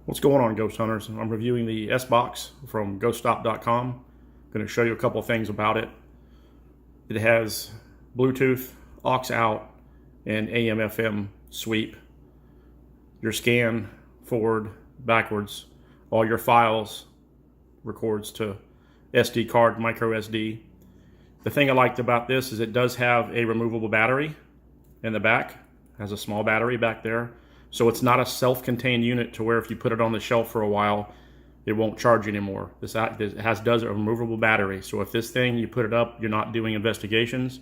What's going on, ghost hunters? I'm reviewing the SBox from ghoststop.com. I'm going to show you a couple of things about it. It has Bluetooth, aux out, and AM/FM sweep. Your scan forward, backwards, all your files records to SD card, micro SD. The thing I liked about this is it does have a removable battery in the back. It has a small battery back there. So it's not a self-contained unit to where if you put it on the shelf for a while, it won't charge anymore. This does a removable battery. So if this thing, you put it up, you're not doing investigations,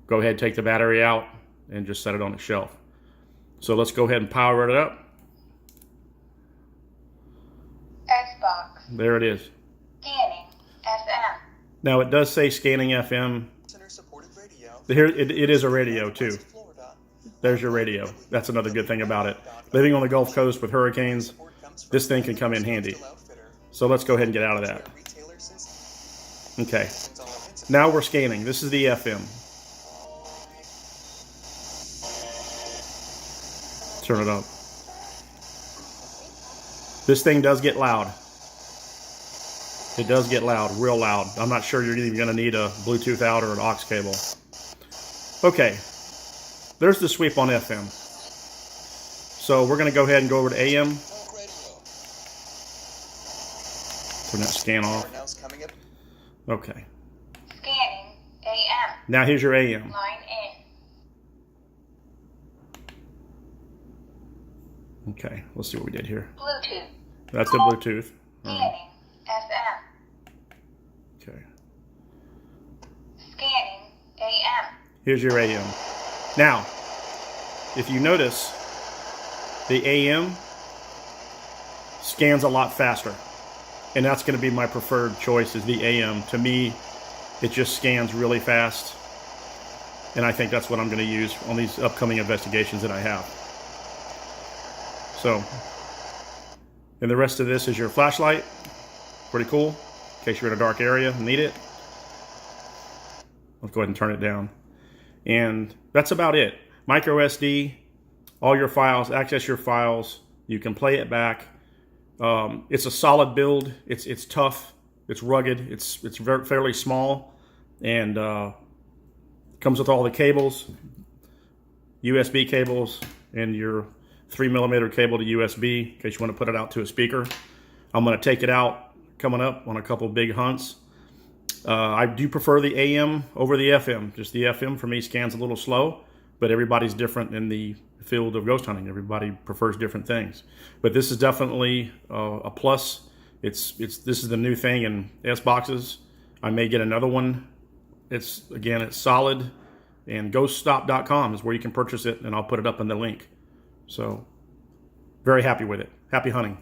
go ahead, take the battery out and just set it on the shelf. So let's go ahead and power it up. SBox. There it is. Scanning FM. Now it does say scanning FM. Here it is a radio too. There's your radio. That's another good thing about it. Living on the Gulf Coast with hurricanes, this thing can come in handy. So let's go ahead and get out of that. Okay. Now we're scanning. This is the FM. Turn it up. This thing does get loud. It does get loud, real loud. I'm not sure you're even going to need a Bluetooth out or an aux cable. Okay. There's the sweep on FM. So we're going to go ahead and go over to AM. Turn that scan off. Okay. Scanning AM. Now here's your AM. Line in. Okay, let's see what we did here. Bluetooth. That's the Bluetooth. Scanning FM. Okay. Scanning AM. Here's your AM. Now, if you notice, the AM scans a lot faster. And that's going to be my preferred choice, is the AM. To me, it just scans really fast. And I think that's what I'm going to use on these upcoming investigations that I have. So, and the rest of this is your flashlight. Pretty cool, in case you're in a dark area and need it. Let's go ahead and turn it down. And that's about it. Micro SD, all your files, access your files. You can play it back. It's a solid build. It's tough. It's rugged. It's fairly small, and comes with all the cables, USB cables, and your 3mm cable to USB in case you want to put it out to a speaker. I'm going to take it out coming up on a couple big hunts. I do prefer the AM over the FM. Just the FM for me scans a little slow, but everybody's different in the field of ghost hunting. Everybody prefers different things. But this is definitely a plus. This is the new thing in SBoxes. I may get another one. It's solid, and ghoststop.com is where you can purchase it, and I'll put it up in the link. So very happy with it. Happy hunting.